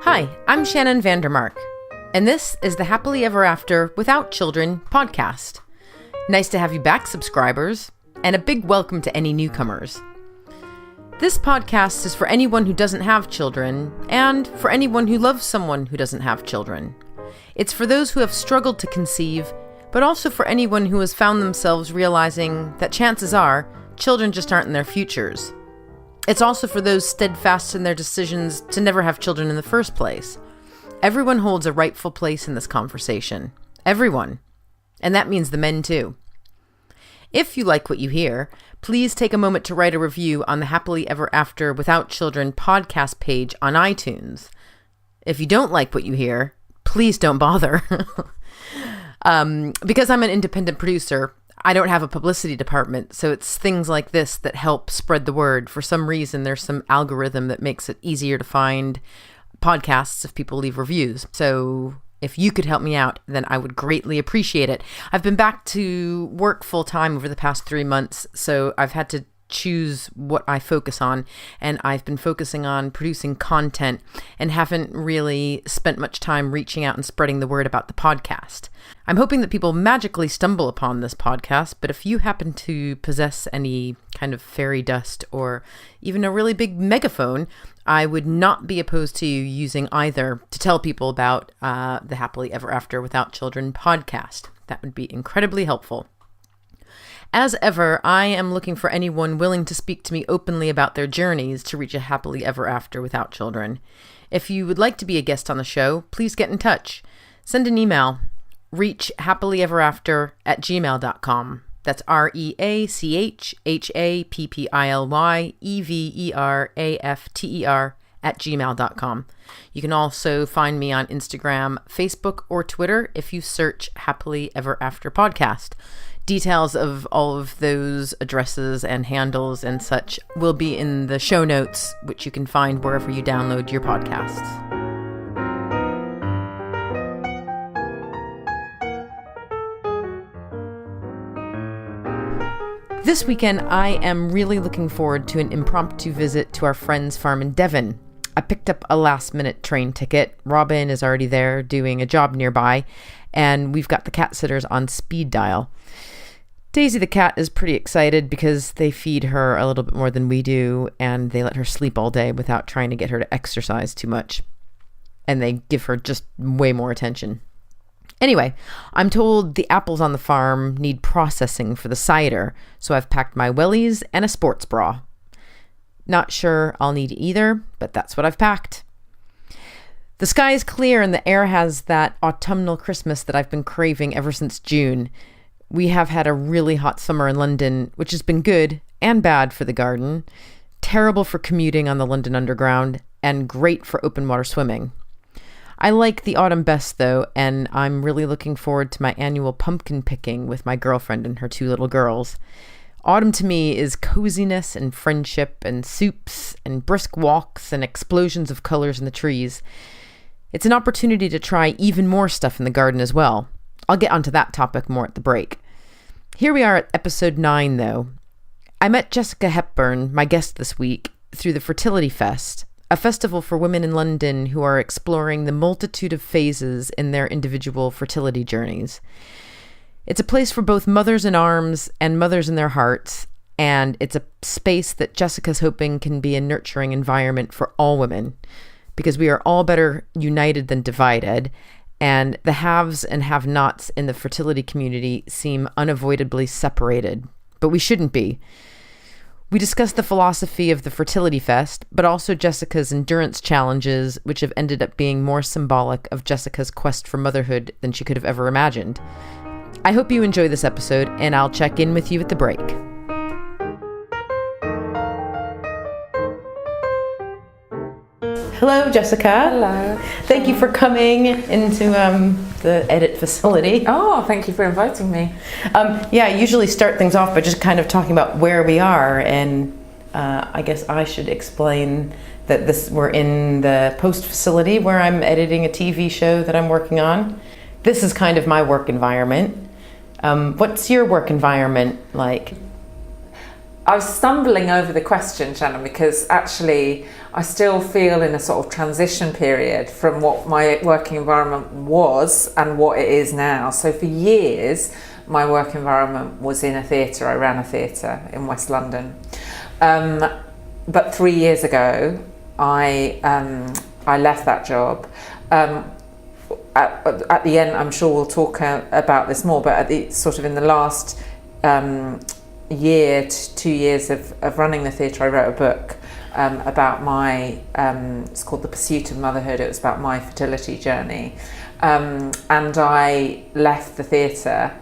Hi, I'm Shannon Vandermark, and this is the Happily Ever After Without Children podcast. Nice to have you back, subscribers, and a big welcome to any newcomers. This podcast is for anyone who doesn't have children, and for anyone who loves someone who doesn't have children. It's for those who have struggled to conceive, but also for anyone who has found themselves realizing that chances are children just aren't in their futures. It's also for those steadfast in their decisions to never have children in the first place. Everyone holds a rightful place in this conversation. Everyone. And that means the men too. If you like what you hear, please take a moment to write a review on the Happily Ever After Without Children podcast page on iTunes. If you don't like what you hear, please don't bother. Because I'm an independent producer, I don't have a publicity department, so it's things like this that help spread the word. For some reason, there's some algorithm that makes it easier to find podcasts if people leave reviews. So if you could help me out, then I would greatly appreciate it. I've been back to work full time over the past 3 months, so I've had to choose what I focus on, and I've been focusing on producing content and haven't really spent much time reaching out and spreading the word about the podcast. I'm hoping that people magically stumble upon this podcast, but if you happen to possess any kind of fairy dust or even a really big megaphone, I would not be opposed to you using either to tell people about the Happily Ever After Without Children podcast. That would be incredibly helpful. As ever, I am looking for anyone willing to speak to me openly about their journeys to reach a happily ever after without children. If you would like to be a guest on the show, please get in touch. Send an email. Reach happilyeverafter@gmail.com. That's REACHHAPPILYEVERAFTER@gmail.com. You can also find me on Instagram, Facebook, or Twitter if you search Happily Ever After Podcast. Details of all of those addresses and handles and such will be in the show notes, which you can find wherever you download your podcasts. This weekend, I am really looking forward to an impromptu visit to our friend's farm in Devon. I picked up a last-minute train ticket. Robin is already there doing a job nearby, and we've got the cat sitters on speed dial. Daisy the cat is pretty excited because they feed her a little bit more than we do, and they let her sleep all day without trying to get her to exercise too much. And they give her just way more attention. Anyway, I'm told the apples on the farm need processing for the cider, so I've packed my wellies and a sports bra. Not sure I'll need either, but that's what I've packed. The sky is clear and the air has that autumnal Christmas that I've been craving ever since June. We have had a really hot summer in London, which has been good and bad for the garden, terrible for commuting on the London Underground, and great for open water swimming. I like the autumn best though, and I'm really looking forward to my annual pumpkin picking with my girlfriend and her 2 little girls. Autumn to me is coziness and friendship and soups and brisk walks and explosions of colors in the trees. It's an opportunity to try even more stuff in the garden as well. I'll get onto that topic more at the break. Here we are at episode 9, though. I met Jessica Hepburn, my guest this week, through the Fertility Fest, a festival for women in London who are exploring the multitude of phases in their individual fertility journeys. It's a place for both mothers in arms and mothers in their hearts, and it's a space that Jessica's hoping can be a nurturing environment for all women, because we are all better united than divided, and the haves and have-nots in the fertility community seem unavoidably separated, but we shouldn't be. We discussed the philosophy of the Fertility Fest, but also Jessica's endurance challenges, which have ended up being more symbolic of Jessica's quest for motherhood than she could have ever imagined. I hope you enjoy this episode, and I'll check in with you at the break. Hello, Jessica. Hello. Thank you for coming into the edit facility. Oh, thank you for inviting me. Yeah, I usually start things off by just kind of talking about where we are, and I guess I should explain that we're in the post facility where I'm editing a TV show that I'm working on. This is kind of my work environment. What's your work environment like? I was stumbling over the question, Shannon, because actually I still feel in a sort of transition period from what my working environment was and what it is now. So for years, my work environment was in a theatre. I ran a theatre in West London. But 3 years ago, I left that job. At the end, I'm sure we'll talk about this more, but in the last year to 2 years of running the theatre, I wrote a book about my, it's called The Pursuit of Motherhood. It was about my fertility journey. And I left the theatre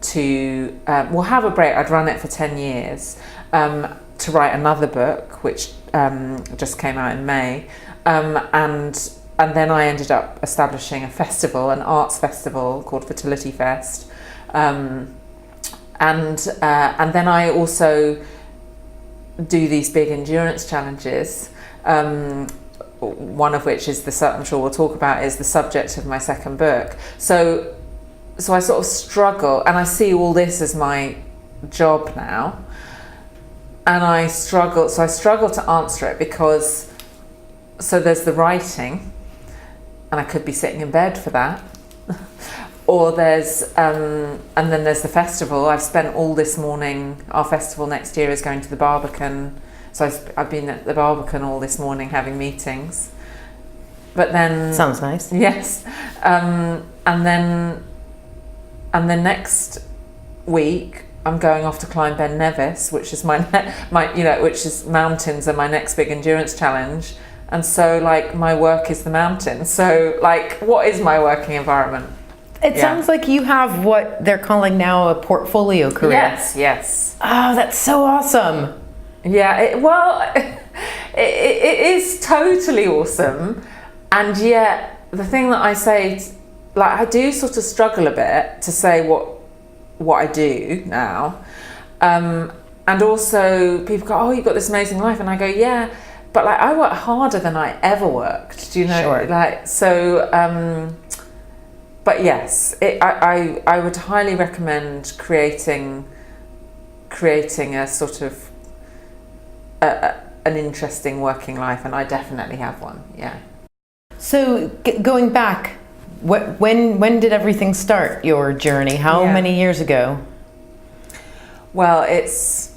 to, have a break. I'd run it for 10 years to write another book, which just came out in May. And then I ended up establishing a festival, an arts festival called Fertility Fest. And then I also do these big endurance challenges, one of which is I'm sure we'll talk about, is the subject of my second book. So I sort of struggle, and I see all this as my job now, and I struggle to answer it because, so there's the writing, and I could be sitting in bed for that. Or there's, and then there's the festival. I've spent all this morning, our festival next year is going to the Barbican. So I've been at the Barbican all this morning having meetings. But then... Sounds nice. Yes. And then next week, I'm going off to climb Ben Nevis, which is which is mountains, and my next big endurance challenge. And so my work is the mountain. So what is my working environment? It sounds like you have what they're calling now a portfolio career. Yes. Oh, that's so awesome. Yeah, it is totally awesome. And yet, the thing that I say, I do sort of struggle a bit to say what I do now. And also, people go, oh, you've got this amazing life. And I go, yeah, but I work harder than I ever worked. Do you know? Sure. But yes, I would highly recommend creating a sort of an interesting working life, and I definitely have one. Yeah. So going back, when did everything start? Your journey? How many years ago? Well, it's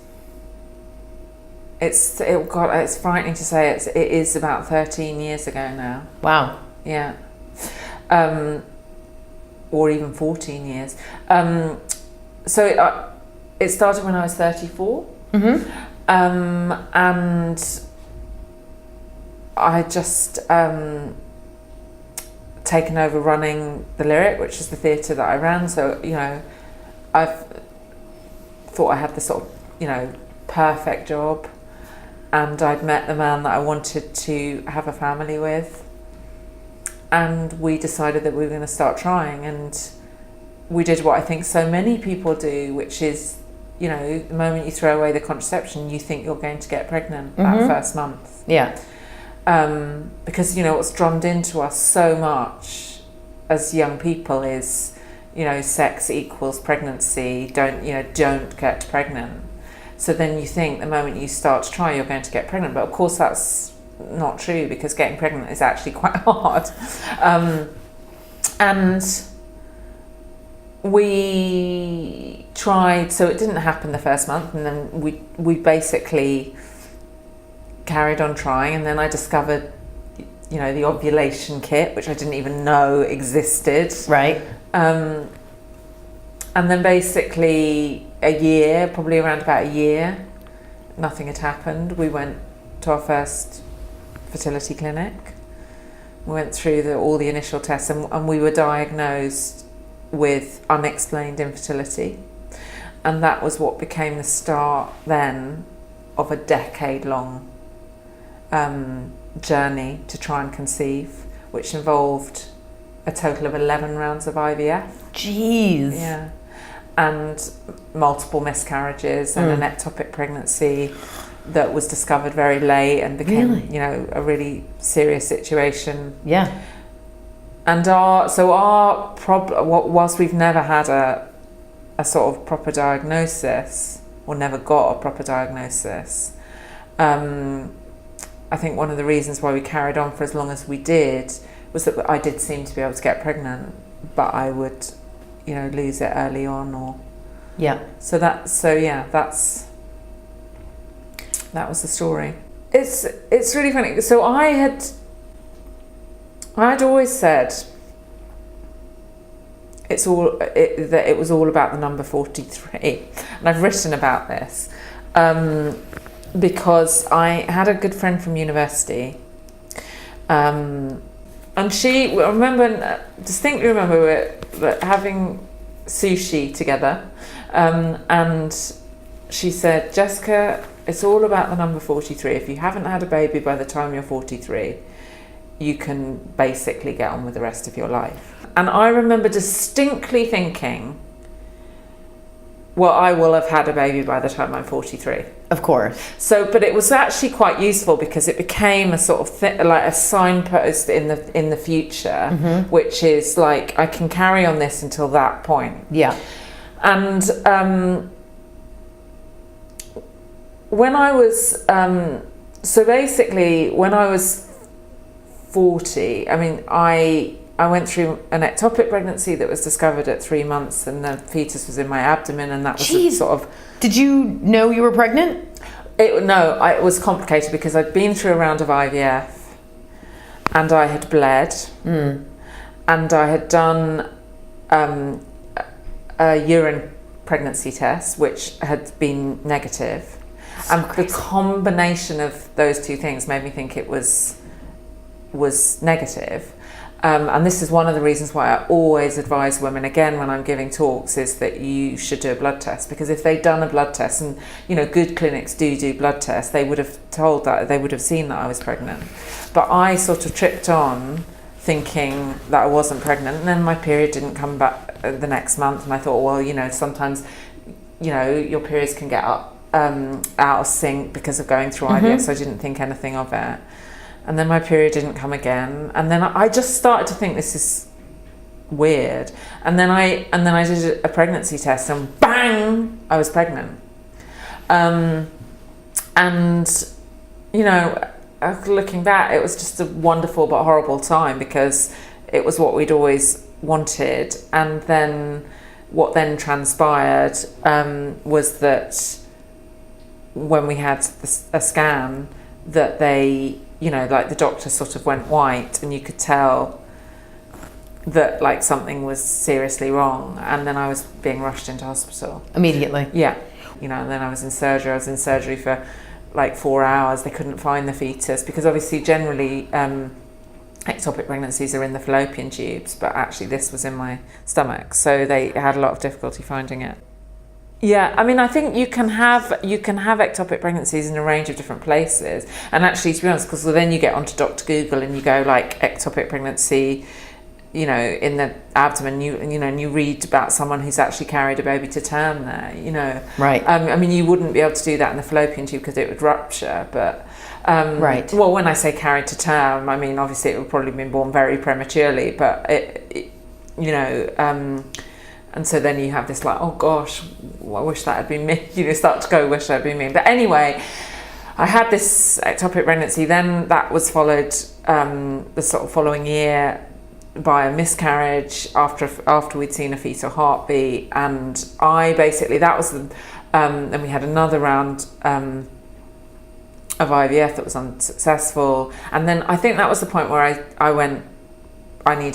frightening to say it is about 13 years ago now. Wow. Yeah. Or even 14 years. So it started when I was 34. Mm-hmm. And I just taken over running the Lyric, which is the theatre that I ran. So, I've thought I had the sort of, perfect job. And I'd met the man that I wanted to have a family with. And we decided that we were going to start trying, and we did what I think so many people do, which is, the moment you throw away the contraception, you think you're going to get pregnant that first month. Yeah. Because, what's drummed into us so much as young people is, sex equals pregnancy, don't get pregnant. So then you think the moment you start to try, you're going to get pregnant. But of course that's not true, because getting pregnant is actually quite hard. And we tried, so it didn't happen the first month, and then we basically carried on trying, and then I discovered, the ovulation kit, which I didn't even know existed. Right. And then basically probably around about a year, nothing had happened. We went to our first fertility clinic. We went through all the initial tests, and we were diagnosed with unexplained infertility, and that was what became the start then of a decade-long journey to try and conceive, which involved a total of 11 rounds of IVF. Jeez. Yeah, and multiple miscarriages and an ectopic pregnancy that was discovered very late and became, a really serious situation. Yeah. And our problem, whilst we've never had a sort of proper diagnosis, or never got a proper diagnosis. I think one of the reasons why we carried on for as long as we did was that I did seem to be able to get pregnant, but I would, lose it early on, or that was the story. It's really funny. So I'd always said that it was all about the number 43, and I've written about this because I had a good friend from university, and distinctly remember we're having sushi together, and she said, Jessica, it's all about the number 43. If you haven't had a baby by the time you're 43, you can basically get on with the rest of your life. And I remember distinctly thinking, well, I will have had a baby by the time I'm 43. Of course. So, but it was actually quite useful because it became a sort of like a signpost in the future, which is like, I can carry on this until that point. Yeah. And when I was, so basically when I was 40, I mean, I went through an ectopic pregnancy that was discovered at 3 months, and the fetus was in my abdomen, and that was sort of... Did you know you were pregnant? It was complicated because I'd been through a round of IVF, and I had bled, and I had done a urine pregnancy test, which had been negative. And the combination of those two things made me think it was negative. And this is one of the reasons why I always advise women, again, when I'm giving talks, is that you should do a blood test. Because if they'd done a blood test, and good clinics do blood tests, they would have seen that I was pregnant. But I sort of tripped on thinking that I wasn't pregnant, and then my period didn't come back the next month, and I thought, well, sometimes your periods can get out of sync because of going through IVF, so I didn't think anything of it. And then my period didn't come again, and then I just started to think, this is weird. And then I did a pregnancy test, and bang, I was pregnant. Looking back, it was just a wonderful but horrible time, because it was what we'd always wanted. And then what then transpired was that when we had a scan, that they, like the doctor sort of went white, and you could tell that like something was seriously wrong. And then I was being rushed into hospital immediately. Yeah. And then I was in surgery. I was in surgery for like 4 hours. They couldn't find the fetus, because obviously generally ectopic pregnancies are in the fallopian tubes, but actually this was in my stomach, so they had a lot of difficulty finding it. Yeah, I mean, I think you can have ectopic pregnancies in a range of different places. And actually, to be honest, because then you get onto Dr. Google and you go like ectopic pregnancy, in the abdomen, and you read about someone who's actually carried a baby to term there, Right. I mean, you wouldn't be able to do that in the fallopian tube because it would rupture, but... right. Well, when I say carried to term, I mean, obviously it would probably have been born very prematurely, but and so then you have this like, oh gosh, I wish that had been me. Start to go, wish that had been me. But anyway, I had this ectopic pregnancy. Then that was followed the sort of following year by a miscarriage after we'd seen a fetal heartbeat. And I basically, that was and we had another round of IVF that was unsuccessful. And then I think that was the point where I went, I need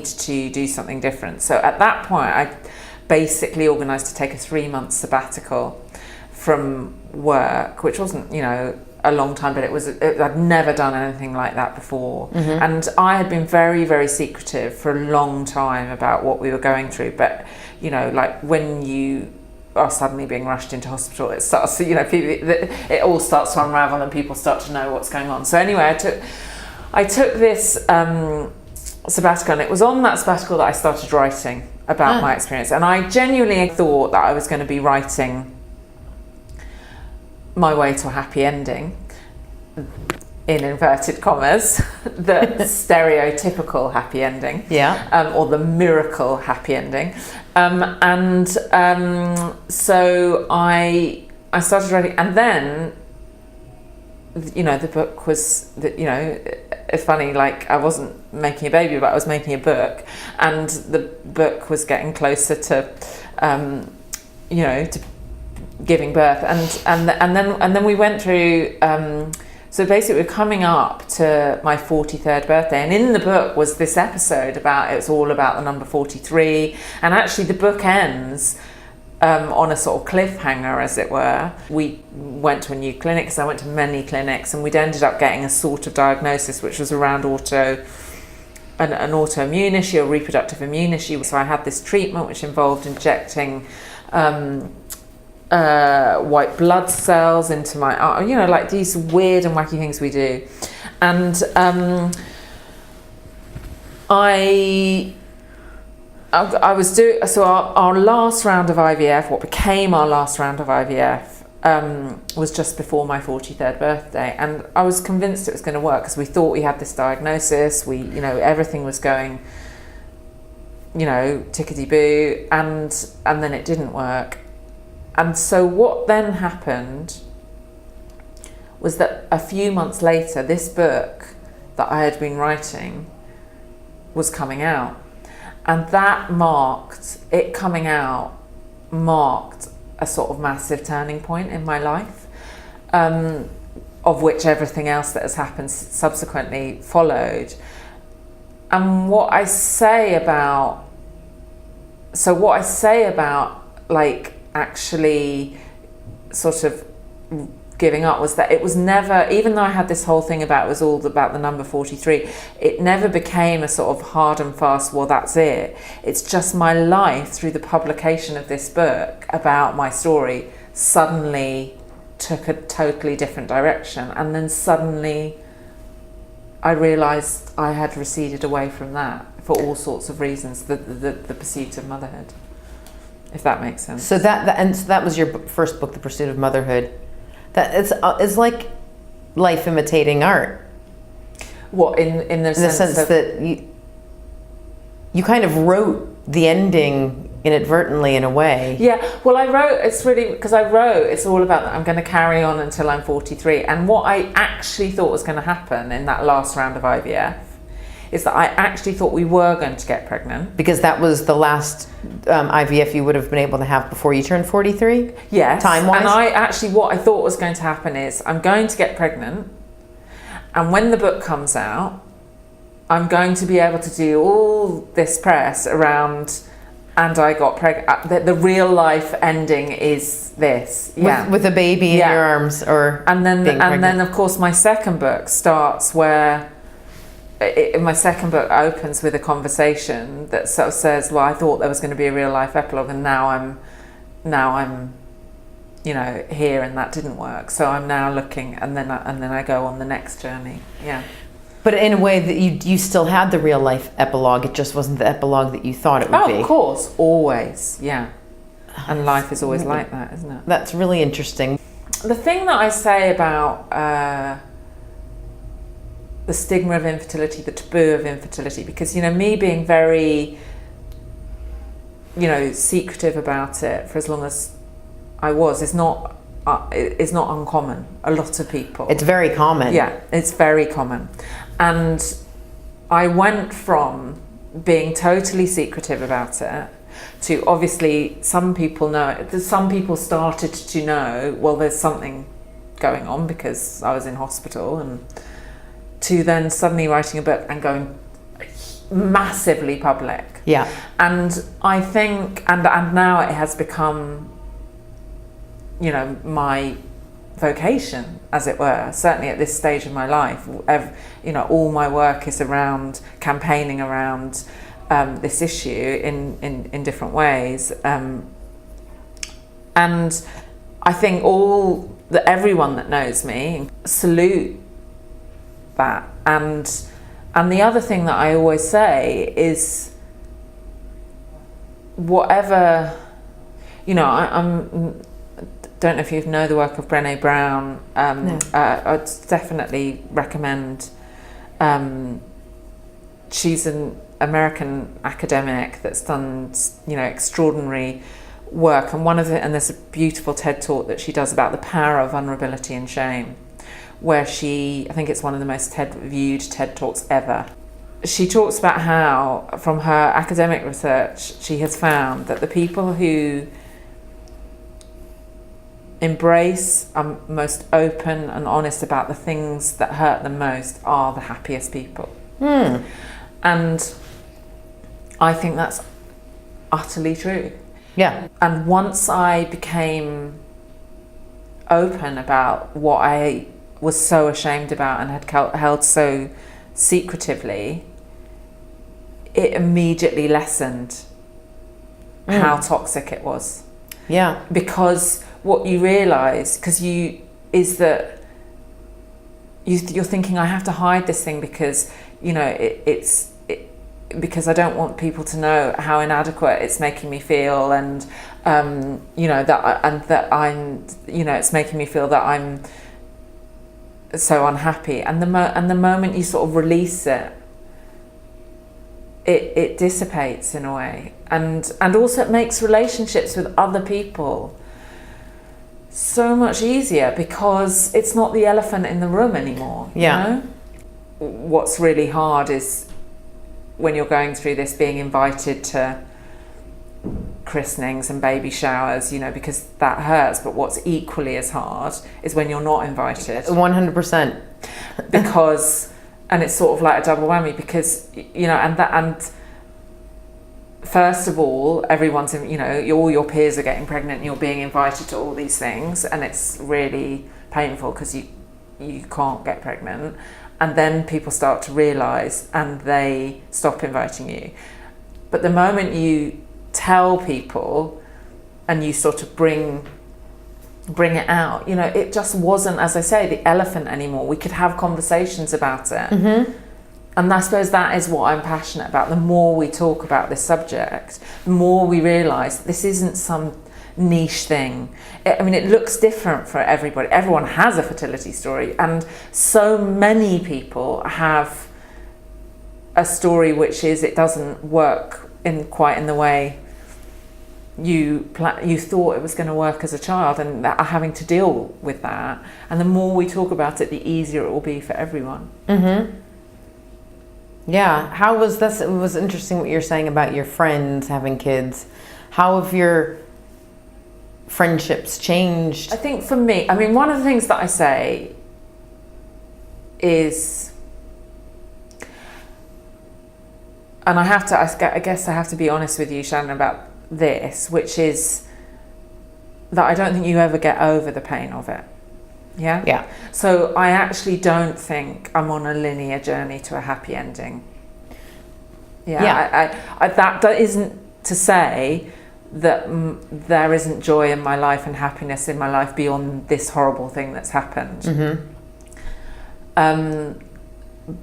to do something different. So at that point, I basically organised to take a 3-month sabbatical from work, which wasn't, a long time, but I'd never done anything like that before. And I had been very, very secretive for a long time about what we were going through. But, like when you are suddenly being rushed into hospital, it starts to, it all starts to unravel and people start to know what's going on. So anyway, I took this sabbatical, and it was on that sabbatical that I started writing about my experience. And I genuinely thought that I was going to be writing my way to a happy ending. in inverted commas, the stereotypical happy ending, or the miracle happy ending. So I started writing, and then, the book was, it's funny, like I wasn't making a baby, but I was making a book, and the book was getting closer to, to giving birth, and then we went through. So basically, we're coming up to my 43rd birthday, and in the book was this episode it's all about the number 43, and actually the book ends on a sort of cliffhanger, as it were. We went to a new clinic, because I went to many clinics, and we'd ended up getting a sort of diagnosis which was around an autoimmune issue, a reproductive immune issue. So I had this treatment which involved injecting white blood cells into my arm, like these weird and wacky things we do. And I was doing, so our last round of IVF, what became our last round of IVF, was just before my 43rd birthday, and I was convinced it was going to work, because we thought we had this diagnosis, everything was going, tickety-boo, and then it didn't work. And so what then happened was that a few months later, this book that I had been writing was coming out. And that coming out marked a sort of massive turning point in my life, of which everything else that has happened subsequently followed. And what I say about like actually sort of giving up was that it was never, even though I had this whole thing about it was all about the number 43, it never became a sort of hard and fast, well, that's it. It's just my life, through the publication of this book about my story, suddenly took a totally different direction. And then suddenly I realised I had receded away from that for all sorts of reasons, the pursuit of motherhood, if that makes sense. So that was your first book, The Pursuit of Motherhood. That it's like life imitating art. What, in the sense that you kind of wrote the ending inadvertently, in a way. Yeah, well, I wrote, it's all about that I'm going to carry on until I'm 43. And what I actually thought was going to happen in that last round of IVF is that I actually thought we were going to get pregnant. Because that was the last IVF you would have been able to have before you turned 43? Yes. Time-wise? And what I thought was going to happen is I'm going to get pregnant, and when the book comes out, I'm going to be able to do all this press around, and I got pregnant. The real life ending is this. Yeah. With a baby in your arms, or and then of course my second book starts where my second book opens with a conversation that sort of says, well, I thought there was going to be a real life epilogue, and now I'm here, and that didn't work. So I'm now looking, and then I go on the next journey. Yeah. But in a way that you still had the real life epilogue, it just wasn't the epilogue that you thought it would be. Oh, of course, always, yeah. And life is always like that, isn't it? That's really interesting. The thing that I say about the stigma of infertility, the taboo of infertility, because me being very secretive about it for as long as I was, is not uncommon. A lot of people, it's very common. Yeah, it's very common. And I went from being totally secretive about it to, obviously, some people know it. Some people started to know, well, there's something going on because I was in hospital, and to then suddenly writing a book and going massively public. Yeah. And I think, and now it has become, my vocation, as it were, certainly at this stage of my life. All my work is around campaigning around this issue in different ways. And I think everyone that knows me salute that. And the other thing that I always say is, whatever, don't know if you know the work of Brene Brown. No. I'd definitely recommend. She's an American academic that's done, extraordinary work, and there's a beautiful TED talk that she does about the power of vulnerability and shame, where I think it's one of the most viewed TED talks ever. She talks about how, from her academic research, she has found that the people who embrace, are most open and honest about the things that hurt them most, are the happiest people. And I think that's utterly true. Yeah. And once I became open about what I was so ashamed about and had held so secretively, it immediately lessened how toxic it was. Yeah. Because what you realise, is that you're thinking, I have to hide this thing because, because I don't want people to know how inadequate it's making me feel, and that I'm, it's making me feel that I'm so unhappy. And the moment you sort of release it, it dissipates in a way, and also it makes relationships with other people so much easier, because it's not the elephant in the room anymore. Yeah. What's really hard is when you're going through this, being invited to christenings and baby showers, because that hurts. But what's equally as hard is when you're not invited. 100%. Because, and it's sort of like a double whammy, because, and first of all, everyone's, all your peers are getting pregnant and you're being invited to all these things, and it's really painful because you can't get pregnant. And then people start to realise and they stop inviting you. But the moment you tell people and you sort of bring it out, it just wasn't, as I say, the elephant anymore. We could have conversations about it. Mm-hmm. And I suppose that is what I'm passionate about. The more we talk about this subject, the more we realise this isn't some niche thing. It looks different for everybody. Everyone has a fertility story, and so many people have a story which is, it doesn't work quite in the way you thought it was going to work as a child, and are having to deal with that. And the more we talk about it, the easier it will be for everyone. Mm-hmm. Yeah. How was this? It was interesting what you're saying about your friends having kids. How have your friendships changed? I think for me, one of the things that I say is, and I guess I have to be honest with you, Shannon, about this, which is that I don't think you ever get over the pain of it. Yeah? Yeah. So I actually don't think I'm on a linear journey to a happy ending. Yeah. That isn't to say that there isn't joy in my life and happiness in my life beyond this horrible thing that's happened. Mm-hmm.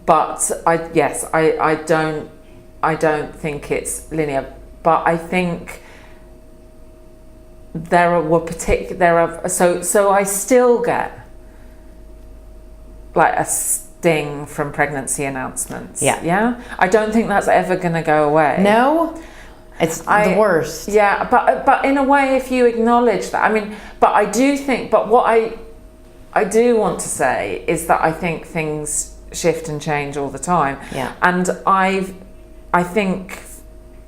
But I don't think it's linear. But I think so I still get like a sting from pregnancy announcements. Yeah. I don't think that's ever going to go away. No. It's the worst. Yeah, but in a way, if you acknowledge that, but I do think, but what I do want to say is that I think things shift and change all the time. Yeah. And I think,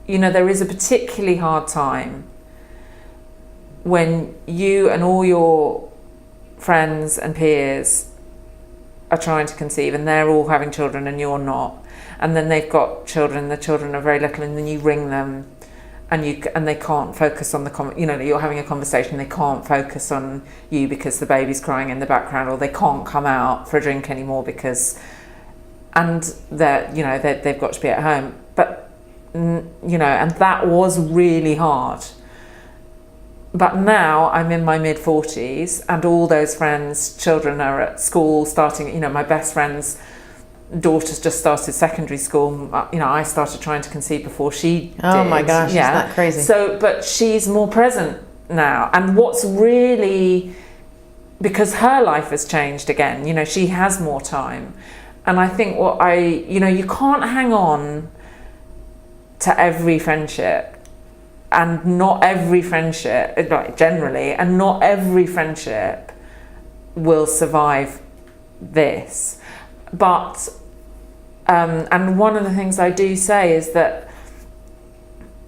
there is a particularly hard time when you and all your friends and peers are trying to conceive, and they're all having children and you're not. And then they've got children, the children are very little, and then you ring them and they can't focus on you're having a conversation, they can't focus on you because the baby's crying in the background, or they can't come out for a drink anymore because, and they've got to be at home. But and that was really hard. But now I'm in my mid-40s and all those friends' children are at school starting, my best friend's daughter's just started secondary school. I started trying to conceive before she did. Oh my gosh, isn't that crazy? So, but she's more present now. And what's really, because her life has changed again, you know, she has more time. And I think you can't hang on to every friendship, and not every friendship, like generally, and not every friendship will survive this. But, and one of the things I do say is that,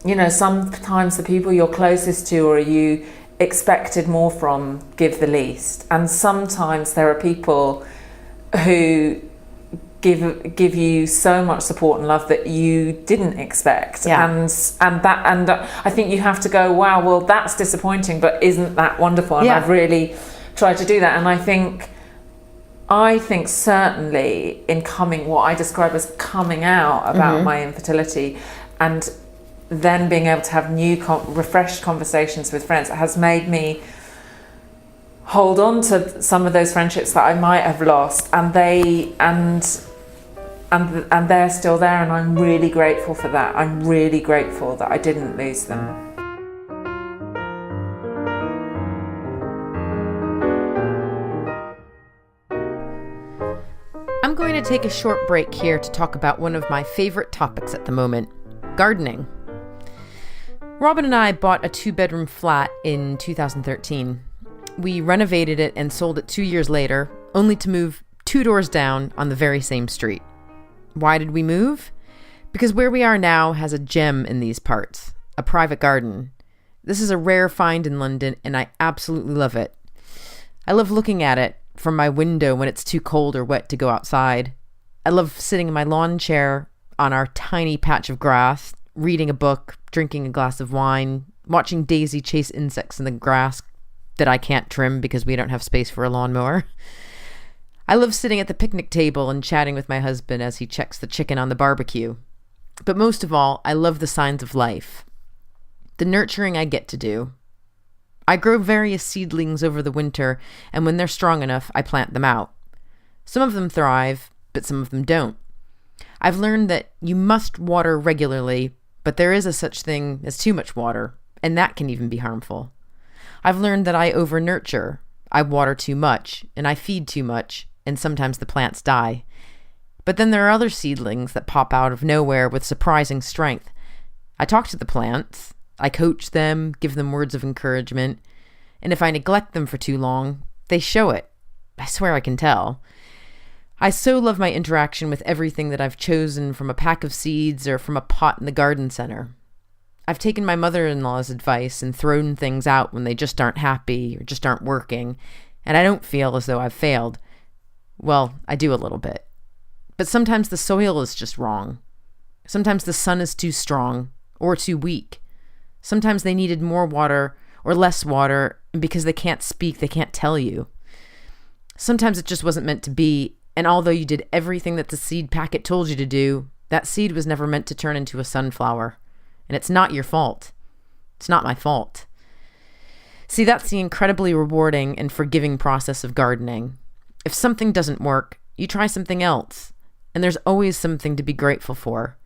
you know, sometimes the people you're closest to or you expected more from give the least. And sometimes there are people who give you so much support and love that you didn't expect. And I think you have to go, wow, well, that's disappointing, but isn't that wonderful? And I've really tried to do that. And I think certainly in what I describe as coming out about my infertility, and then being able to have new refreshed conversations with friends, has made me hold on to some of those friendships that I might have lost, and they're still there, and I'm really grateful for that. I'm really grateful that I didn't lose them. I'm going to take a short break here to talk about one of my favorite topics at the moment, gardening. Robin and I bought a 2-bedroom flat in 2013. We renovated it and sold it 2 years later, only to move 2 doors down on the very same street. Why did we move? Because where we are now has a gem in these parts, a private garden. This is a rare find in London, and I absolutely love it. I love looking at it from my window when it's too cold or wet to go outside. I love sitting in my lawn chair on our tiny patch of grass, reading a book, drinking a glass of wine, watching Daisy chase insects in the grass that I can't trim because we don't have space for a lawnmower. I love sitting at the picnic table and chatting with my husband as he checks the chicken on the barbecue. But most of all, I love the signs of life, the nurturing I get to do. I grow various seedlings over the winter, and when they're strong enough, I plant them out. Some of them thrive, but some of them don't. I've learned that you must water regularly, but there is a such thing as too much water, and that can even be harmful. I've learned that I over-nurture. I water too much, and I feed too much, and sometimes the plants die. But then there are other seedlings that pop out of nowhere with surprising strength. I talk to the plants, I coach them, give them words of encouragement, and if I neglect them for too long, they show it. I swear I can tell. I so love my interaction with everything that I've chosen from a pack of seeds or from a pot in the garden center. I've taken my mother-in-law's advice and thrown things out when they just aren't happy or just aren't working, and I don't feel as though I've failed. Well, I do a little bit. But sometimes the soil is just wrong. Sometimes the sun is too strong or too weak. Sometimes they needed more water or less water, and because they can't speak, they can't tell you. Sometimes it just wasn't meant to be, and although you did everything that the seed packet told you to do, that seed was never meant to turn into a sunflower. And it's not your fault. It's not my fault. See, that's the incredibly rewarding and forgiving process of gardening. If something doesn't work, you try something else, and there's always something to be grateful for.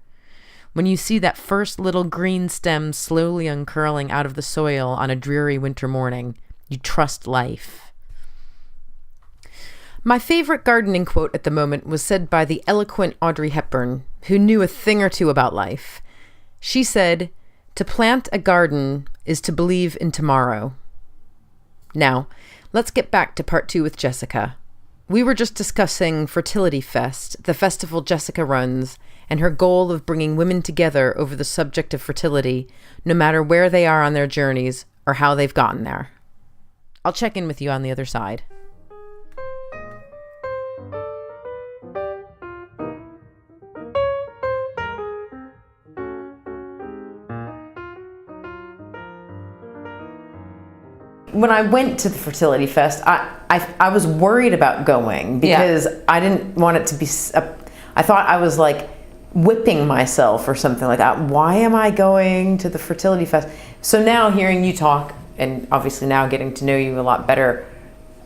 When you see that first little green stem slowly uncurling out of the soil on a dreary winter morning, you trust life. My favorite gardening quote at the moment was said by the eloquent Audrey Hepburn, who knew a thing or two about life. She said, "To plant a garden is to believe in tomorrow." Now, let's get back to part 2 with Jessica. We were just discussing Fertility Fest, the festival Jessica runs, and her goal of bringing women together over the subject of fertility, no matter where they are on their journeys or how they've gotten there. I'll check in with you on the other side. When I went to the Fertility Fest, I was worried about going because I didn't want it to be, I thought I was like whipping myself or something like that. Why am I going to the Fertility Fest? So now hearing you talk, and obviously now getting to know you a lot better,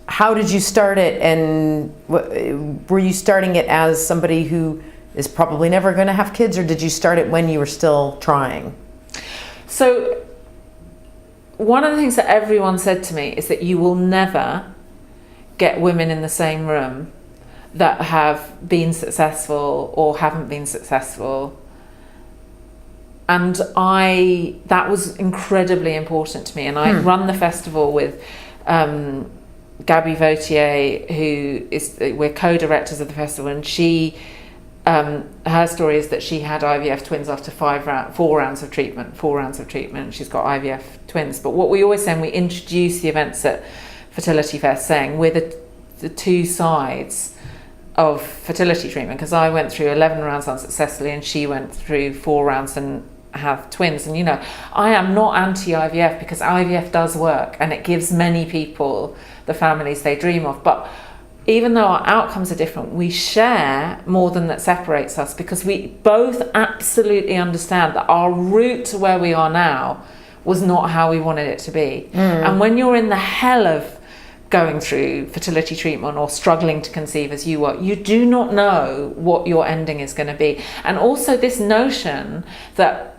how did you start it? And were you starting it as somebody who is probably never going to have kids, or did you start it when you were still trying? So one of the things that everyone said to me is that you will never get women in the same room that have been successful or haven't been successful. And that was incredibly important to me. And I run the festival with Gabby Vautier, we're co-directors of the festival, and she, her story is that she had IVF twins after 4 rounds of treatment. She's got IVF twins. But what we always say, and we introduce the events at Fertility Fest, saying we're the two sides of fertility treatment, because I went through 11 rounds unsuccessfully and she went through 4 rounds and have twins. And I am not anti-IVF, because IVF does work and it gives many people the families they dream of. But even though our outcomes are different, we share more than that separates us, because we both absolutely understand that our route to where we are now was not how we wanted it to be. And when you're in the hell of going through fertility treatment or struggling to conceive as you were, you do not know what your ending is going to be. And also this notion that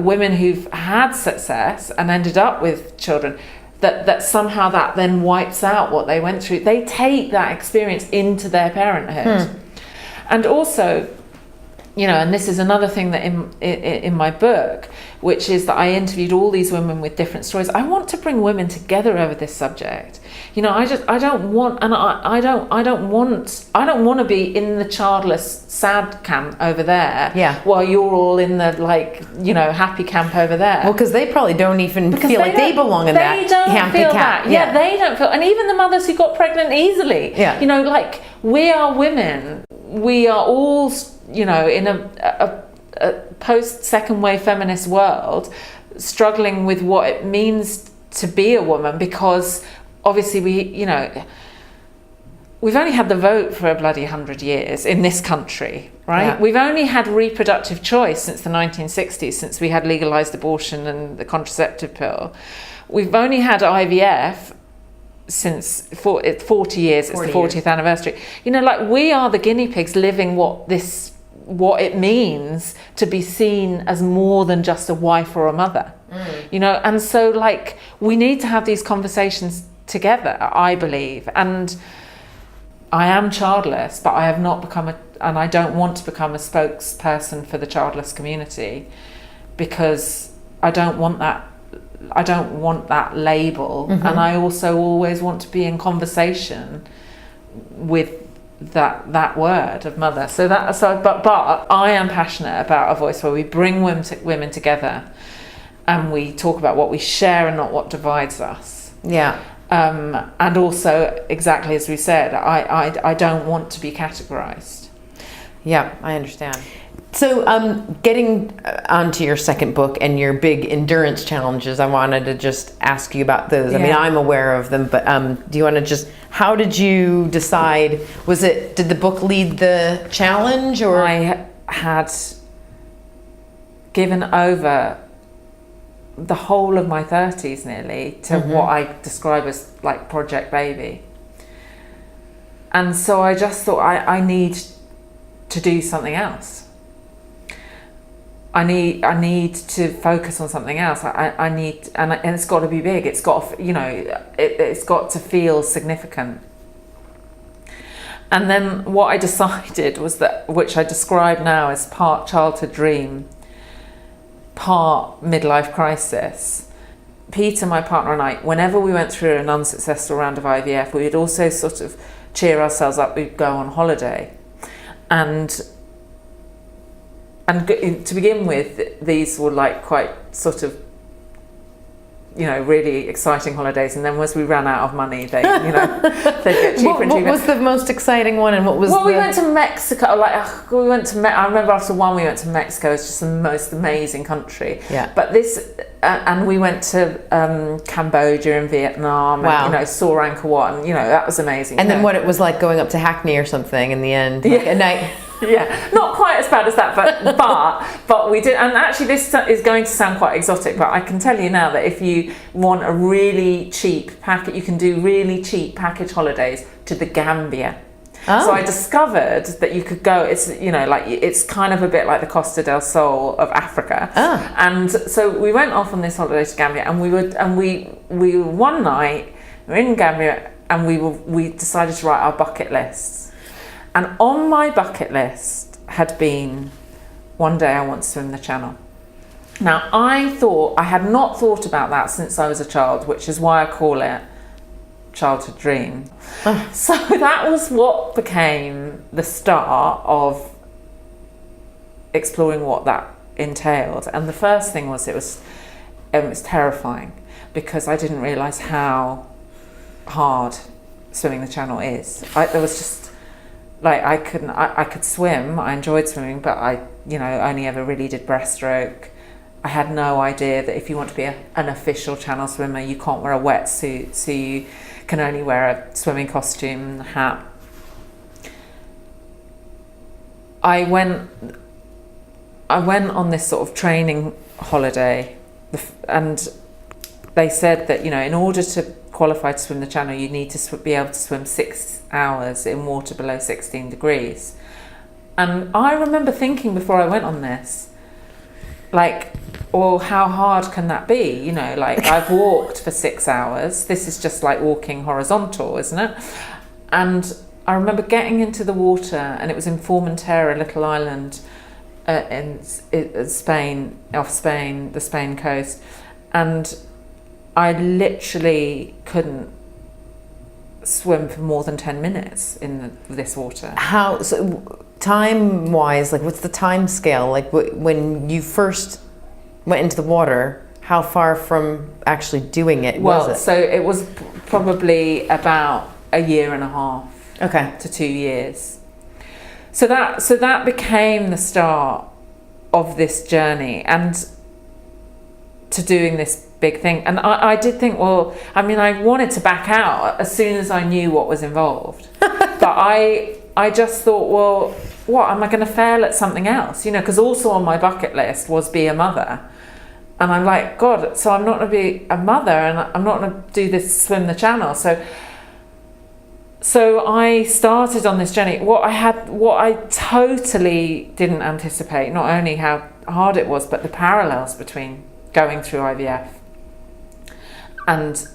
women who've had success and ended up with children, that somehow that then wipes out what they went through. They take that experience into their parenthood. And also, and this is another thing that in my book, which is that I interviewed all these women with different stories. I want to bring women together over this subject. I don't want to be in the childless sad camp over there, while you're all in the happy camp over there. Well, because they probably don't even feel like they belong in that happy camp. Yeah, they don't feel. And even the mothers who got pregnant easily. Yeah. We are women. We are all, in a post second wave feminist world, struggling with what it means to be a woman, because obviously we've only had the vote for a bloody 100 years in this country, right? Yeah. We've only had reproductive choice since the 1960s, since we had legalized abortion and the contraceptive pill. We've only had IVF since 40 years. It's the 40th anniversary. We are the guinea pigs living what it means to be seen as more than just a wife or a mother. And so we need to have these conversations together, I believe. And I am childless, but I have not become and I don't want to become a spokesperson for the childless community, because I don't want that label. And I also always want to be in conversation with that word of mother. But I am passionate about a voice where we bring women together and we talk about what we share and not what divides us. Yeah. And also, exactly as we said, I don't want to be categorized. Yeah, I understand. So getting onto your second book and your big endurance challenges, I wanted to just ask you about those. I mean, I'm aware of them, but do you want to how did you decide, did the book lead the challenge, or? I had given over the whole of my 30s nearly to what I describe as Project Baby. And so I just thought I need to do something else. I need to focus on something else. I need, and it's got to be big. It's got to, it's got to feel significant. And then what I decided was that, which I describe now as part childhood dream, part midlife crisis. Peter, my partner, and I, whenever we went through an unsuccessful round of IVF, we would also sort of cheer ourselves up. We'd go on holiday, and to begin with, these were quite sort of, really exciting holidays. And then as we ran out of money, they get cheaper and cheaper. What was the most exciting one, and what was? Well, we went to Mexico. I remember after one, we went to Mexico. It's just the most amazing country. Yeah. But this, and we went to Cambodia and Vietnam. Wow. And, saw Angkor Wat, and that was amazing. And then what it was like going up to Hackney or something in the end, a night. Yeah, not quite as bad as that, but we did. And actually, this is going to sound quite exotic, but I can tell you now that if you want a really cheap package, you can do really cheap package holidays to the Gambia. So I discovered that you could go, it's, you know, like, it's kind of a bit like the Costa del Sol of Africa. And so we went off on this holiday to Gambia, and we one night, we were in Gambia, and we decided to write our bucket lists. And on my bucket list had been, one day I want to swim the Channel. Now, I had not thought about that since I was a child, which is why I call it childhood dream. So that was what became the start of exploring what that entailed. And the first thing was, it was terrifying, because I didn't realise how hard swimming the Channel is. There was just, like, I could swim, I enjoyed swimming, but I, you know, only ever really did breaststroke. I had no idea that if you want to be an official Channel swimmer, you can't wear a wetsuit, so you can only wear a swimming costume, hat. I went on this sort of training holiday, and they said that, you know, in order to qualify to swim the Channel, you need to be able to swim 6 hours in water below 16 degrees. And I remember thinking before I went on this, like, well, how hard can that be? You know, like, I've walked for 6 hours. This is just like walking horizontal, isn't it? And I remember getting into the water, and it was in Formentera, a little island in Spain, the Spain coast. And I literally couldn't swim for more than 10 minutes in this water. How, so time wise, like, what's the time scale? Like, when you first went into the water, how far from actually doing it was it? So it was probably about a year and a half to 2 years. So that became the start of this journey, and to doing this big thing. And I did think, well, I mean, I wanted to back out as soon as I knew what was involved. But I just thought, well, what, am I going to fail at something else? You know, because also on my bucket list was be a mother. And I'm like, God, so I'm not going to be a mother, and I'm not going to do this, swim the Channel. So I started on this journey. What I totally didn't anticipate, not only how hard it was, but the parallels between going through IVF and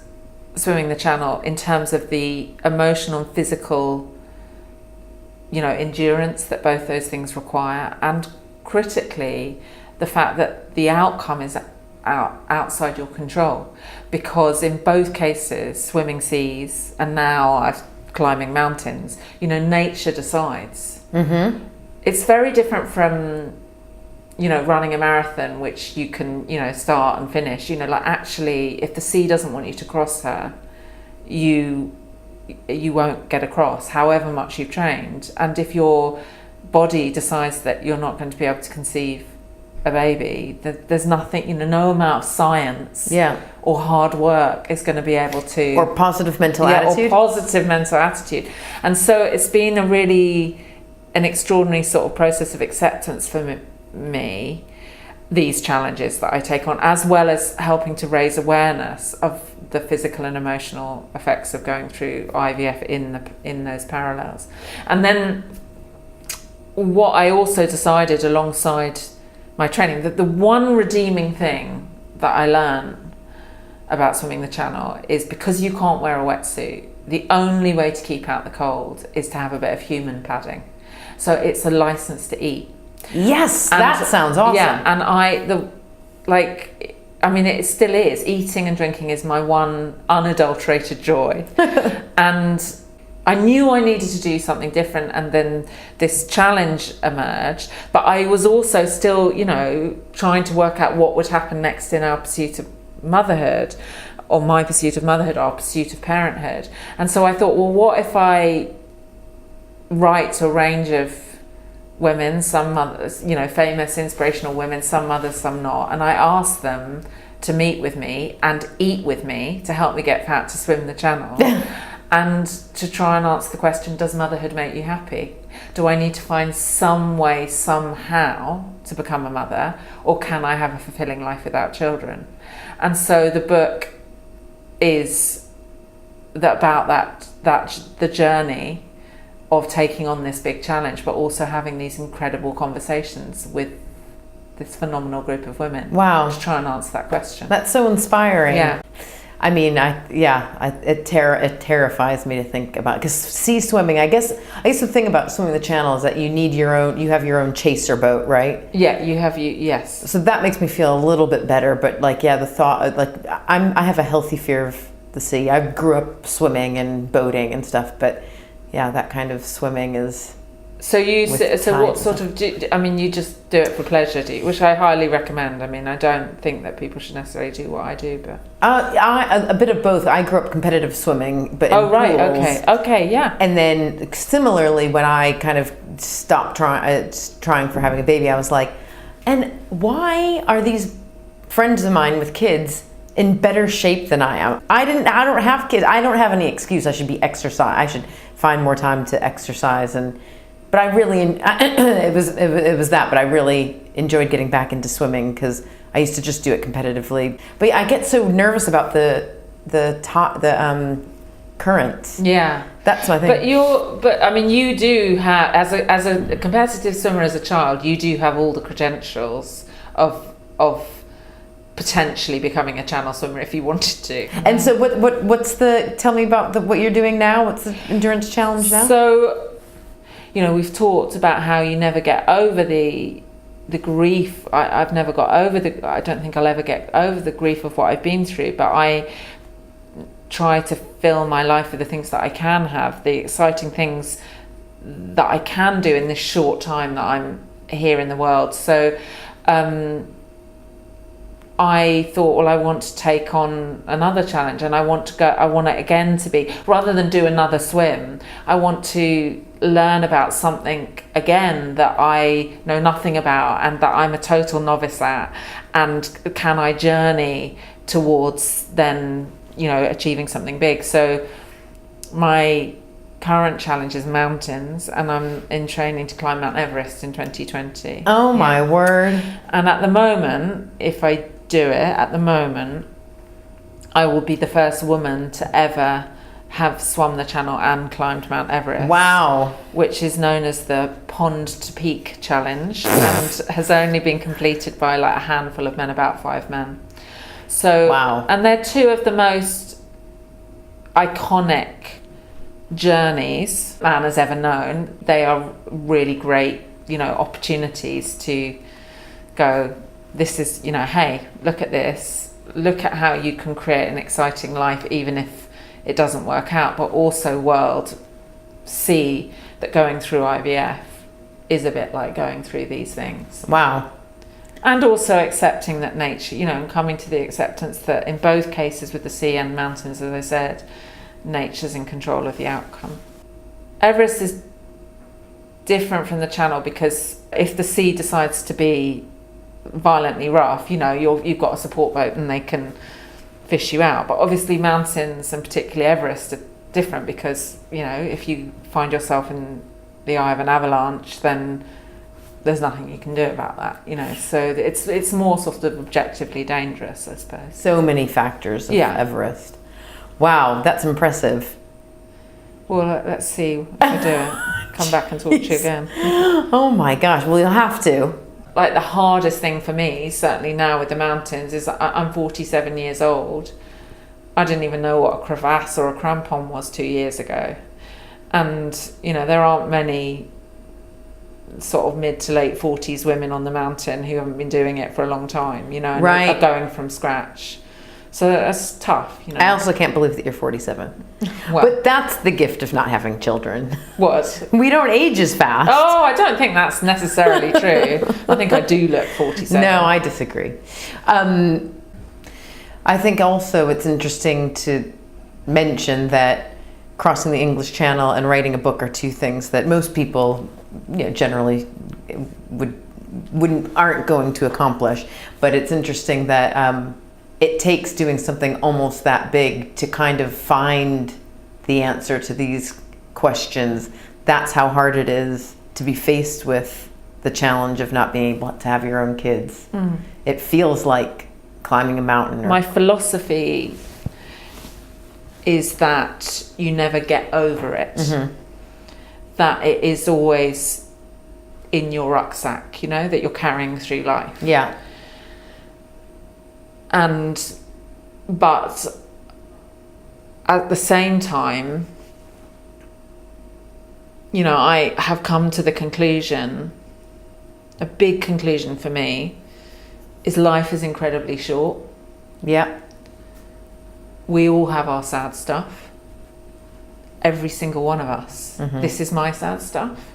swimming the Channel in terms of the emotional and physical, you know, endurance that both those things require, and critically, the fact that the outcome is outside your control, because in both cases, swimming seas and now climbing mountains, you know, nature decides. It's very different from, you know, running a marathon, which you can, you know, start and finish. You know, like, actually, if the sea doesn't want you to cross her, you won't get across, however much you've trained. And if your body decides that you're not going to be able to conceive a baby, there's nothing, you know, no amount of science or hard work is going to be able to, or positive mental attitude. And so it's been an extraordinary sort of process of acceptance for me, these challenges that I take on, as well as helping to raise awareness of the physical and emotional effects of going through IVF in those parallels. And then what I also decided alongside my training, that the one redeeming thing that I learned about swimming the Channel is, because you can't wear a wetsuit, the only way to keep out the cold is to have a bit of human padding. So it's a license to eat. Yes, that sounds awesome. Yeah, and I mean, it still is. Eating and drinking is my one unadulterated joy. And I knew I needed to do something different, and then this challenge emerged. But I was also still, you know, trying to work out what would happen next in our pursuit of motherhood, or my pursuit of motherhood, our pursuit of parenthood. And so I thought, well, what if I write a range of women, some mothers, you know, famous, inspirational women, some mothers, some not, and I asked them to meet with me and eat with me to help me get fat to swim the Channel. And to try and answer the question, does motherhood make you happy? Do I need to find some way, somehow, to become a mother? Or can I have a fulfilling life without children? And so the book is about the journey of taking on this big challenge, but also having these incredible conversations with this phenomenal group of women. Wow. To try and answer that question. That's so inspiring. Yeah. I mean, it terrifies me to think about, because sea swimming, I guess the thing about swimming the channel is that you have your own chaser boat, right? Yeah, yes. So that makes me feel a little bit better, but like, yeah, the thought, like, I have a healthy fear of the sea. I grew up swimming and boating and stuff, but yeah, that kind of swimming is... So what sort of, you just do it for pleasure, do you? Which I highly recommend. I mean, I don't think that people should necessarily do what I do, but... a bit of both. I grew up competitive swimming, but in pools. Okay, yeah. And then similarly, when I kind of stopped trying for having a baby, I was like, and why are these friends of mine with kids in better shape than I am? I don't have kids. I don't have any excuse. I should be exercise. I should find more time to exercise. But I really, it was that, but I really enjoyed getting back into swimming because I used to just do it competitively. But I get so nervous about the currents. Yeah. That's my thing. You do have, as a competitive swimmer as a child, you do have all the credentials of potentially becoming a channel swimmer if you wanted to. And so tell me about what you're doing now. What's the endurance challenge now? So, we've talked about how you never get over the grief. I've never got over I don't think I'll ever get over the grief of what I've been through, but I try to fill my life with the things that I can have, the exciting things that I can do in this short time that I'm here in the world. So I thought, well, I want to take on another challenge, and I want it again to be, rather than do another swim, I want to learn about something again that I know nothing about and that I'm a total novice at, and can I journey towards then, achieving something big. So my current challenge is mountains, and I'm in training to climb Mount Everest in 2020. Oh my word. And at the moment, if I do it, I will be the first woman to ever have swum the channel and climbed Mount Everest. Wow. Which is known as the Pond to Peak Challenge and has only been completed by like a handful of men, about 5 men. So, wow. And they're two of the most iconic journeys man has ever known. They are really great, opportunities to go, this is, hey, look at this. Look at how you can create an exciting life even if it doesn't work out, but also see that going through IVF is a bit like going through these things. Wow. And also accepting that nature, and coming to the acceptance that in both cases with the sea and mountains, as I said, nature's in control of the outcome. Everest is different from the channel because if the sea decides to be violently rough, you've got a support boat and they can fish you out. But obviously mountains, and particularly Everest, are different because if you find yourself in the eye of an avalanche, then there's nothing you can do about that. So it's more sort of objectively dangerous, I suppose. So many factors of Everest. Wow, that's impressive. Well, let's see if I do it. Come back and talk to you again. Oh my gosh, well, you'll have to. Like the hardest thing for me, certainly now with the mountains, is I'm 47 years old. I didn't even know what a crevasse or a crampon was 2 years ago. And, there aren't many sort of mid to late 40s women on the mountain who haven't been doing it for a long time, and right. are going from scratch. So that's tough, I also can't believe that you're 47. Well, but that's the gift of not having children. What? We don't age as fast. Oh, I don't think that's necessarily true. I think I do look 47. No, I disagree. I think also it's interesting to mention that crossing the English Channel and writing a book are two things that most people, generally aren't going to accomplish. But it's interesting that it takes doing something almost that big to kind of find the answer to these questions. That's how hard it is to be faced with the challenge of not being able to have your own kids. Mm. It feels like climbing a mountain. My philosophy is that you never get over it. Mm-hmm. that it is always in your rucksack, you know, that you're carrying through life. Yeah. But at the same time, you know, I have come to the conclusion, a big conclusion for me, is life is incredibly short. Yeah. We all have our sad stuff. Every single one of us. Mm-hmm. This is my sad stuff.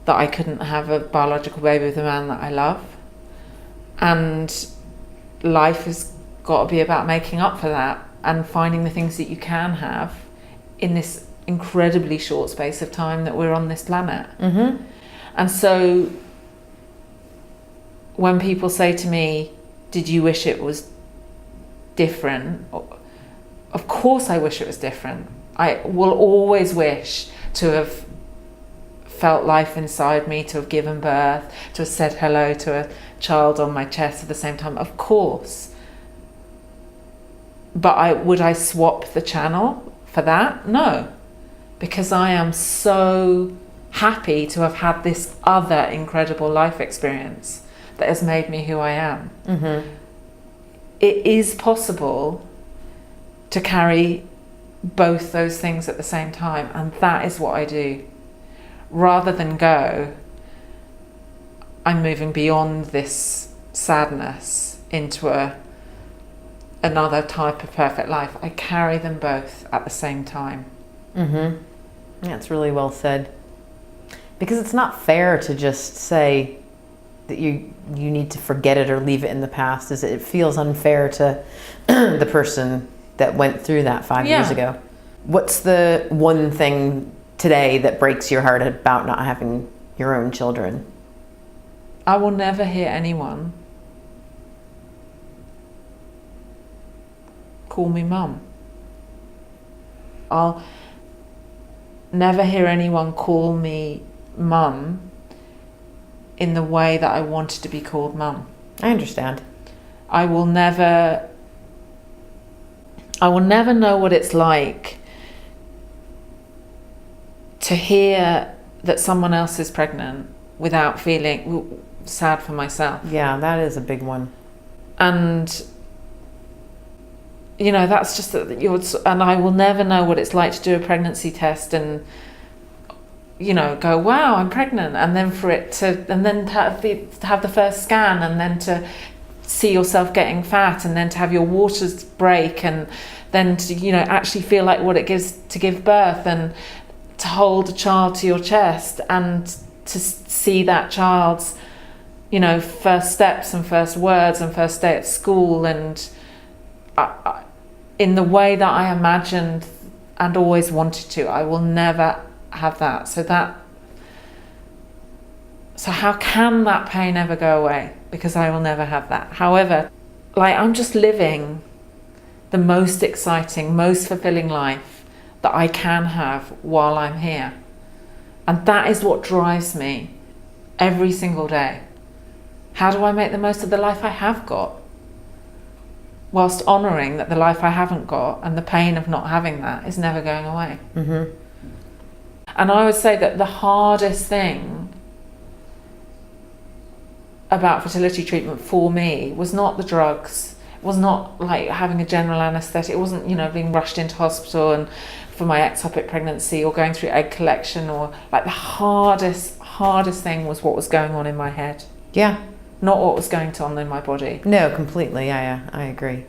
That I couldn't have a biological baby with a man that I love. And life has got to be about making up for that and finding the things that you can have in this incredibly short space of time that we're on this planet. Mm-hmm. And so when people say to me, did you wish it was different? Of course I wish it was different. I will always wish to have felt life inside me, to have given birth, to have said hello to a child on my chest at the same time. Of course. But would I swap the channel for that? No. Because I am so happy to have had this other incredible life experience that has made me who I am. Mm-hmm. It is possible to carry both those things at the same time, and that is what I do. Rather than go, I'm moving beyond this sadness into another type of perfect life. I carry them both at the same time. Mm-hmm. Yeah, it's really well said. Because it's not fair to just say that you need to forget it or leave it in the past. It feels unfair to the person that went through that 5 years ago. What's the one thing today that breaks your heart about not having your own children? I will never hear anyone call me mum. I'll never hear anyone call me mum in the way that I wanted to be called mum. I understand. I will never know what it's like to hear that someone else is pregnant without feeling sad for myself. Yeah, that is a big one. And you know, that's just and I will never know what it's like to do a pregnancy test and, you know, go, wow, I'm pregnant, and then to have the first scan, and then to see yourself getting fat, and then to have your waters break, and then to, you know, actually feel like what it gives to give birth, and to hold a child to your chest, and to see that child's, you know, first steps and first words and first day at school, and in the way that I imagined and always wanted to. I will never have that. So how can that pain ever go away? Because I will never have that. However, like, I'm just living the most exciting, most fulfilling life that I can have while I'm here. And that is what drives me every single day. How do I make the most of the life I have got, whilst honouring that the life I haven't got and the pain of not having that is never going away? Mm-hmm. And I would say that the hardest thing about fertility treatment for me was not the drugs. It was not like having a general anaesthetic. It wasn't, you know, being rushed into hospital and for my ectopic pregnancy, or going through egg collection, or like the hardest thing was what was going on in my head. Yeah. Not what was going on in my body. No, completely. Yeah, I agree.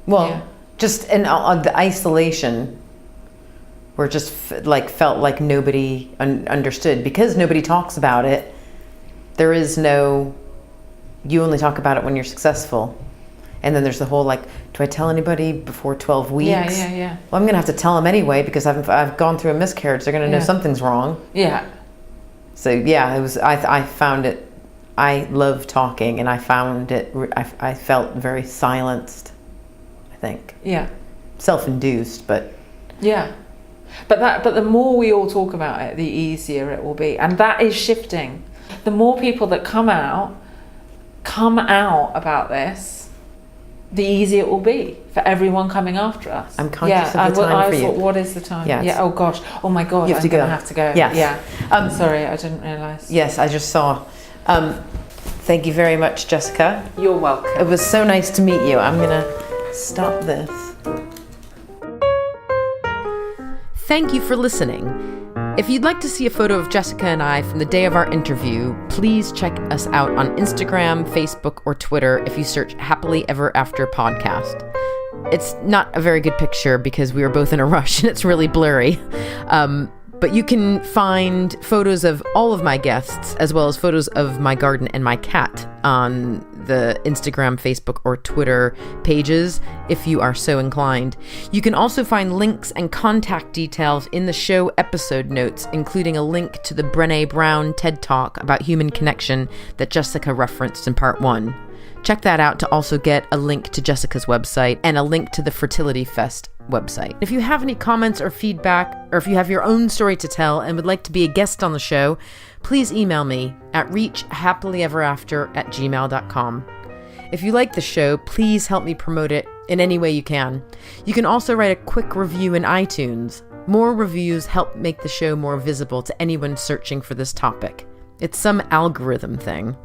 Well, Yeah. just in the isolation, where it just felt like nobody understood, because nobody talks about it. There is no, you only talk about it when you're successful. And then there's the whole, like, do I tell anybody before 12 weeks? Yeah. Well, I'm going to have to tell them anyway, because I've gone through a miscarriage. They're going to know something's wrong. Yeah. So yeah, it was, I found it, I love talking, and I found it, I felt very silenced, I think. Yeah. Self-induced, but. Yeah. But the more we all talk about it, the easier it will be. And that is shifting. The more people that come out about this, the easier it will be for everyone coming after us. I'm conscious of the time for you. What is the time? Yeah. Yeah. Oh gosh. Oh my God. You have to go. I have to go. Yes. Yeah. Sorry, I didn't realise. Yes, I just saw. Thank you very much, Jessica. You're welcome. It was so nice to meet you. I'm gonna stop this. Thank you for listening. If you'd like to see a photo of Jessica and I from the day of our interview, please check us out on Instagram, Facebook, or Twitter if you search Happily Ever After Podcast. It's not a very good picture because we were both in a rush and it's really blurry. But you can find photos of all of my guests, as well as photos of my garden and my cat on the Instagram, Facebook, or Twitter pages, if you are so inclined. You can also find links and contact details in the show episode notes, including a link to the Brene Brown TED Talk about human connection that Jessica referenced in part 1. Check that out to also get a link to Jessica's website and a link to the Fertility Fest website. If you have any comments or feedback, or if you have your own story to tell and would like to be a guest on the show, please email me at reachhappilyeverafter@gmail.com. If you like the show, please help me promote it in any way you can. You can also write a quick review in iTunes. More reviews help make the show more visible to anyone searching for this topic. It's some algorithm thing.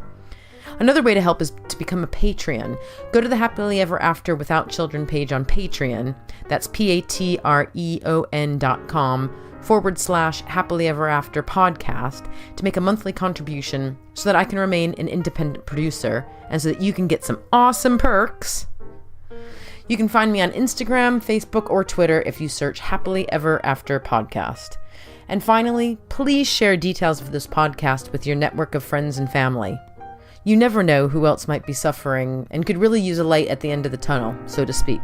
Another way to help is to become a Patreon. Go to the Happily Ever After Without Children page on Patreon. That's patreon.com/Happily Ever After Podcast to make a monthly contribution so that I can remain an independent producer and so that you can get some awesome perks. You can find me on Instagram, Facebook, or Twitter if you search Happily Ever After Podcast. And finally, please share details of this podcast with your network of friends and family. You never know who else might be suffering and could really use a light at the end of the tunnel, so to speak.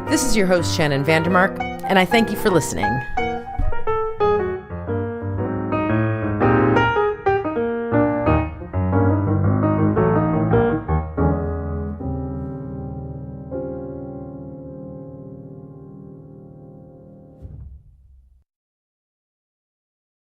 This is your host, Shannon Vandermark, and I thank you for listening.